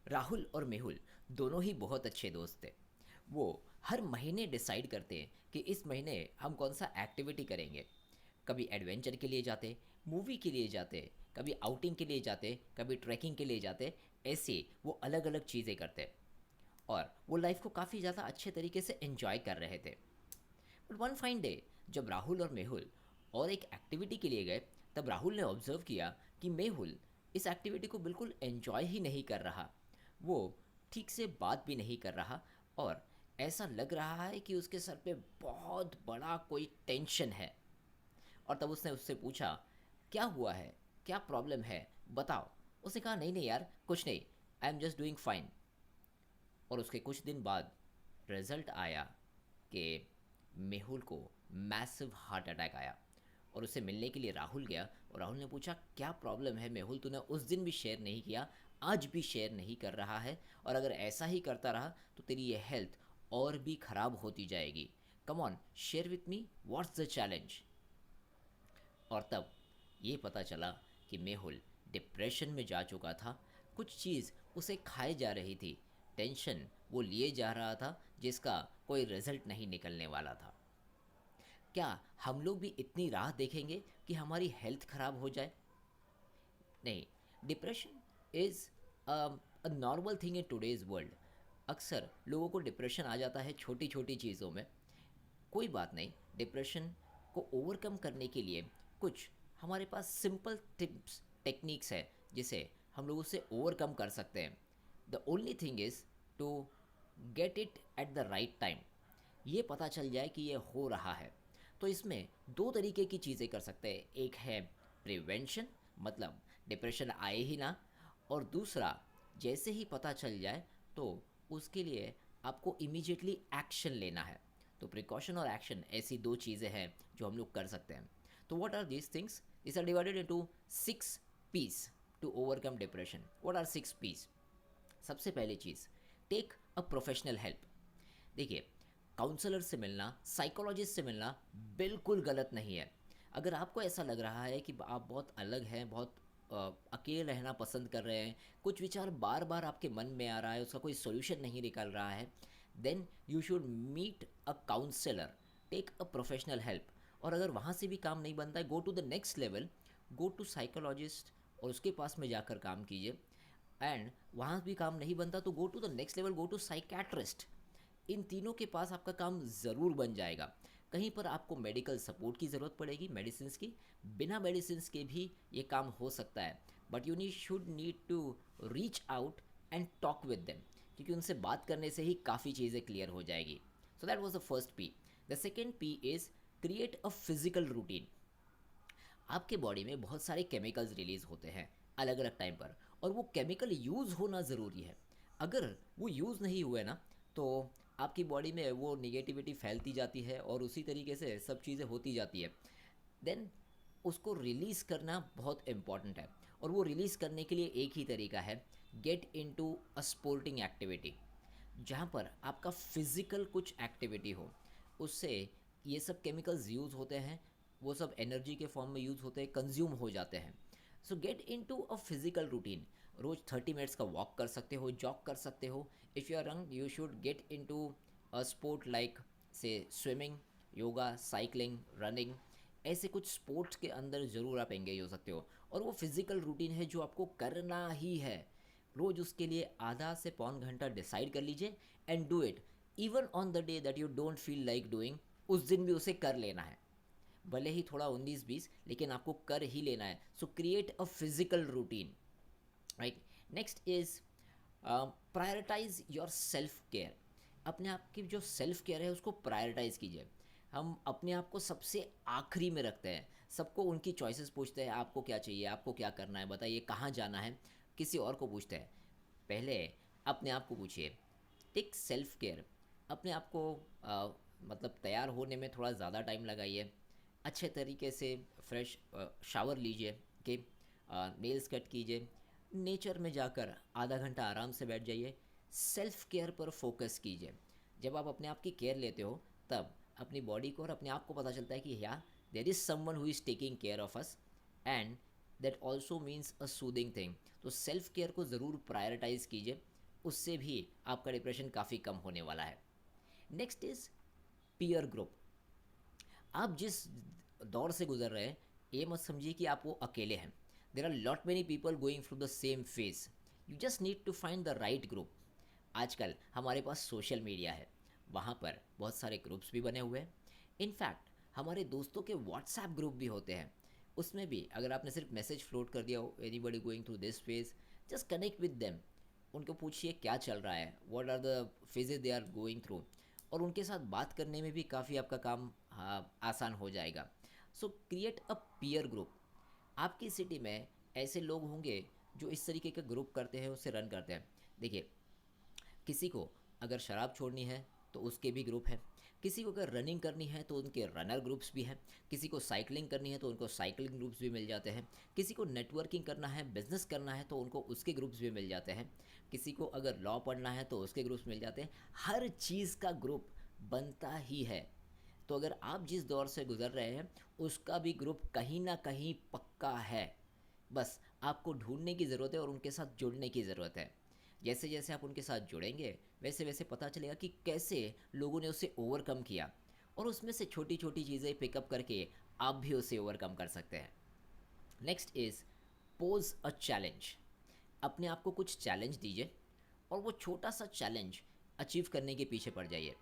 राहुल और मेहुल दोनों ही बहुत अच्छे दोस्त थे। वो हर महीने डिसाइड करते हैं कि इस महीने हम कौन सा एक्टिविटी करेंगे। कभी एडवेंचर के लिए जाते, मूवी के लिए जाते, कभी आउटिंग के लिए जाते, कभी ट्रैकिंग के लिए जाते। ऐसे वो अलग अलग चीज़ें करते और वो लाइफ को काफ़ी ज़्यादा अच्छे तरीके से एंजॉय कर रहे थे। बट वन फाइन डे जब राहुल और मेहुल और एक एक्टिविटी के लिए गए, तब राहुल ने ऑब्जर्व किया कि मेहुल इस एक्टिविटी को बिल्कुल एंजॉय ही नहीं कर रहा। वो ठीक से बात भी नहीं कर रहा और ऐसा लग रहा है कि उसके सर पे बहुत बड़ा कोई टेंशन है। और तब उसने उससे पूछा, क्या हुआ है, क्या प्रॉब्लम है, बताओ। उसने कहा, नहीं नहीं यार, कुछ नहीं, I am just doing fine. और उसके कुछ दिन बाद रिजल्ट आया कि मेहुल को मैसिव हार्ट अटैक आया। और उसे मिलने के लिए राहुल गया और राहुल ने पूछा, क्या प्रॉब्लम है मेहुल, तूने उस दिन भी शेयर नहीं किया, आज भी शेयर नहीं कर रहा है, और अगर ऐसा ही करता रहा तो तेरी ये हेल्थ और भी ख़राब होती जाएगी। Come on, share with me, what's the challenge. और तब ये पता चला कि मेहुल डिप्रेशन में जा चुका था। कुछ चीज़ उसे खाए जा रही थी, टेंशन वो लिए जा रहा था जिसका कोई रिजल्ट नहीं निकलने वाला था। क्या हम लोग भी इतनी राह देखेंगे कि हमारी हेल्थ खराब हो जाए? नहीं। Depression is a normal thing in today's world. अक्सर लोगों को डिप्रेशन आ जाता है छोटी छोटी चीज़ों में। कोई बात नहीं, डिप्रेशन को ओवरकम करने के लिए कुछ हमारे पास सिंपल टिप्स टेक्निक्स है जिसे हम लोग उससे ओवरकम कर सकते हैं। The only thing is to get it at the right time. ये पता चल जाए कि ये हो रहा है। तो इसमें दो तरीके की चीज़ें कर सकते हैं। एक है प्रिवेंशन, मतलब डिप्रेशन आए ही ना। और दूसरा, जैसे ही पता चल जाए तो उसके लिए आपको इमीडिएटली एक्शन लेना है। तो प्रिकॉशन और एक्शन ऐसी दो चीज़ें हैं जो हम लोग कर सकते हैं। तो what are these things? This are divided into 6 piece to overcome depression. What are 6 piece? सबसे पहली चीज़, टेक अ प्रोफेशनल हेल्प। देखिए, काउंसलर से मिलना, साइकोलॉजिस्ट से मिलना बिल्कुल गलत नहीं है। अगर आपको ऐसा लग रहा है कि आप बहुत अलग हैं, बहुत अकेले रहना पसंद कर रहे हैं, कुछ विचार बार बार आपके मन में आ रहा है, उसका कोई सोल्यूशन नहीं निकल रहा है, then you should meet a counsellor, take a professional help. और अगर वहाँ से भी काम नहीं बनता है, go to the next level, go to psychologist और उसके पास में जाकर काम कीजिए। एंड वहाँ भी काम नहीं बनता तो go to the next level, go to psychiatrist. इन तीनों के पास आपका काम ज़रूर बन जाएगा। कहीं पर आपको मेडिकल सपोर्ट की ज़रूरत पड़ेगी, मेडिसिन की, बिना मेडिसिन के भी ये काम हो सकता है। But you need should need to reach out and talk with them, क्योंकि उनसे बात करने से ही काफ़ी चीज़ें क्लियर हो जाएगी। So that was the first P. The second P is create a physical routine. आपके बॉडी में बहुत सारे केमिकल्स रिलीज़ होते हैं अलग अलग टाइम पर, और वो केमिकल यूज़ होना ज़रूरी है। अगर वो यूज़ नहीं हुए ना, तो आपकी बॉडी में वो निगेटिविटी फैलती जाती है और उसी तरीके से सब चीज़ें होती जाती है। देन उसको रिलीज़ करना बहुत इम्पॉर्टेंट है, और वो रिलीज़ करने के लिए एक ही तरीका है, गेट इनटू अ स्पोर्टिंग एक्टिविटी, जहाँ पर आपका फिज़िकल कुछ एक्टिविटी हो। उससे ये सब केमिकल्स यूज़ होते हैं, वो सब एनर्जी के फॉर्म में यूज़ होते हैं, कंज्यूम हो जाते हैं। So get into a physical routine. रोज़ 30 मिनट्स का वॉक कर सकते हो, जॉग कर सकते हो। If you are young you should get into a sport like say swimming, yoga, cycling, running. ऐसे कुछ स्पोर्ट्स के अंदर ज़रूर आप एंगेज हो सकते हो, और वो फिज़िकल रूटीन है जो आपको करना ही है। रोज़ उसके लिए आधा से पौन घंटा डिसाइड कर लीजिए and do it. Even on the day that you don't feel like doing, उस दिन भी उसे कर लेना है। भले ही थोड़ा 19-20, लेकिन आपको कर ही लेना है। So create a physical routine, right. Next is prioritise your self care. अपने आप की जो सेल्फ केयर है उसको प्रायोरिटाइज कीजिए। हम अपने आप को सबसे आखिरी में रखते हैं, सबको उनकी चॉइसेस पूछते हैं, आपको क्या चाहिए, आपको क्या करना है, बताइए कहाँ जाना है, किसी और को पूछते हैं। पहले अपने आप को पूछिए, टेक सेल्फ केयर। अपने आप को मतलब तैयार होने में थोड़ा ज़्यादा टाइम लगाइए, अच्छे तरीके से फ्रेश शावर लीजिए कि नेल्स कट कीजिए, नेचर में जाकर आधा घंटा आराम से बैठ जाइए, सेल्फ केयर पर फोकस कीजिए। जब आप अपने आप की केयर लेते हो, तब अपनी बॉडी को और अपने आप को पता चलता है कि या there is someone who is taking care of us, and that also means a soothing thing. तो सेल्फ केयर को ज़रूर प्रायोरिटाइज़ कीजिए। उससे भी आपका डिप्रेशन काफ़ी कम होने वाला है। Next is peer group. आप जिस दौर से गुजर रहे हैं, ये मत समझिए कि आप वो अकेले हैं। There are lot many people going through the same phase. You just need to find the right group. आजकल हमारे पास सोशल मीडिया है, वहाँ पर बहुत सारे ग्रुप्स भी बने हुए हैं। इनफैक्ट हमारे दोस्तों के व्हाट्सएप ग्रुप भी होते हैं। उसमें भी अगर आपने सिर्फ मैसेज फ्लोट कर दिया हो, anybody going through this phase, just connect with them. उनको पूछिए क्या चल रहा है, what are the phases they are going through, और उनके साथ बात करने में भी काफ़ी आपका काम आसान हो जाएगा। सो क्रिएट अ पीयर ग्रुप। आपकी सिटी में ऐसे लोग होंगे जो इस तरीके का ग्रुप करते हैं, उसे रन करते हैं। देखिए, किसी को अगर शराब छोड़नी है तो उसके भी ग्रुप हैं, किसी को अगर रनिंग करनी है तो उनके रनर ग्रुप्स भी हैं, किसी को साइकिलिंग करनी है तो उनको साइकिलिंग ग्रुप्स भी मिल जाते हैं, किसी को नेटवर्किंग करना है, बिजनेस करना है तो उनको उसके ग्रुप्स भी मिल जाते हैं, किसी को अगर लॉ पढ़ना है तो उसके ग्रुप्स मिल जाते हैं। हर चीज़ का ग्रुप बनता ही है। तो अगर आप जिस दौर से गुजर रहे हैं, उसका भी ग्रुप कहीं ना कहीं पक्का है। बस आपको ढूंढने की ज़रूरत है और उनके साथ जुड़ने की ज़रूरत है। जैसे जैसे आप उनके साथ जुड़ेंगे, वैसे वैसे पता चलेगा कि कैसे लोगों ने उसे ओवरकम किया, और उसमें से छोटी छोटी चीज़ें पिकअप करके आप भी उसे ओवरकम कर सकते हैं। Next is pose a challenge. अपने आप को कुछ चैलेंज दीजिए और वो छोटा सा चैलेंज अचीव करने के पीछे पड़ जाइए।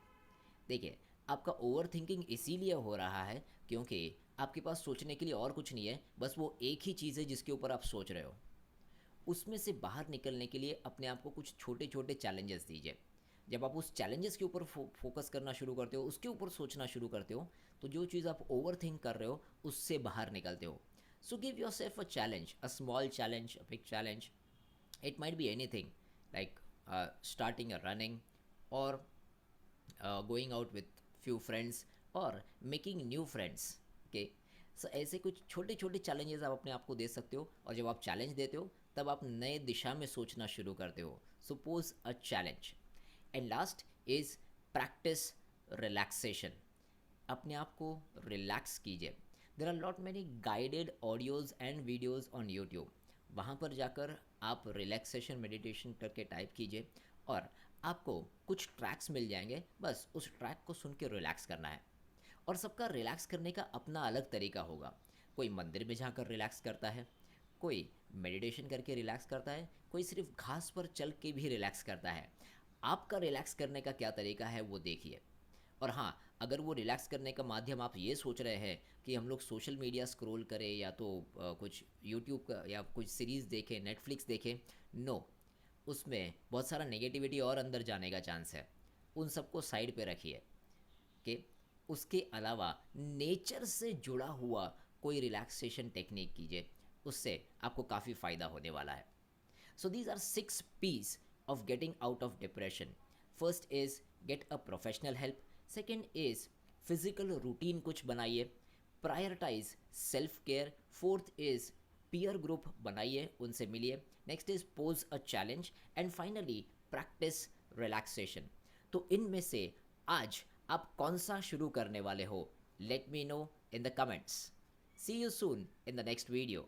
देखिए, आपका ओवर थिंकिंग इसीलिए हो रहा है क्योंकि आपके पास सोचने के लिए और कुछ नहीं है, बस वो एक ही चीज़ है जिसके ऊपर आप सोच रहे हो। उसमें से बाहर निकलने के लिए अपने आप को कुछ छोटे छोटे चैलेंजेस दीजिए। जब आप उस चैलेंजेस के ऊपर फोकस करना शुरू करते हो, उसके ऊपर सोचना शुरू करते हो, तो जो चीज़ आप ओवर थिंक कर रहे हो उससे बाहर निकलते हो। So give your self a challenge, a small challenge, a big challenge. It might be anything like starting a running, or going out with few friends, or making new friends. Okay, so ऐसे कुछ छोटे छोटे challenges आप अपने आप को दे सकते हो, और जब आप चैलेंज देते हो तब आप नए दिशा में सोचना शुरू करते हो। Suppose a challenge. And last is practise relaxation. अपने आप को रिलैक्स कीजिए। There are lot many guided audios and videos on YouTube. वहाँ पर जाकर आप रिलैक्सेशन मेडिटेशन करके टाइप कीजिए और आपको कुछ ट्रैक्स मिल जाएंगे। बस उस ट्रैक को सुन के रिलैक्स करना है। और सबका रिलैक्स करने का अपना अलग तरीका होगा। कोई मंदिर में जाकर रिलैक्स करता है, कोई मेडिटेशन करके रिलैक्स करता है, कोई सिर्फ घास पर चल के भी रिलैक्स करता है। आपका रिलैक्स करने का क्या तरीका है वो देखिए। और हाँ, अगर वो रिलैक्स करने का माध्यम आप ये सोच रहे हैं कि हम लोग सोशल मीडिया स्क्रॉल करें या तो कुछ यूट्यूब का या कुछ सीरीज़ देखें, नेटफ्लिक्स देखें, नो, उसमें बहुत सारा नेगेटिविटी और अंदर जाने का चांस है। उन सबको साइड पे रखिए कि उसके अलावा नेचर से जुड़ा हुआ कोई रिलैक्सेशन टेक्निक कीजिए, उससे आपको काफ़ी फ़ायदा होने वाला है। So these are 6 P's of getting out of depression. First is get a professional help. Second is physical routine कुछ बनाइए. Prioritize self care. Fourth is peer group बनाइए, उनसे मिलिए. Next is pose a challenge. And finally practice relaxation. तो इनमें से आज आप कौन सा शुरू करने वाले हो? Let me know in the comments. See you soon in the next video.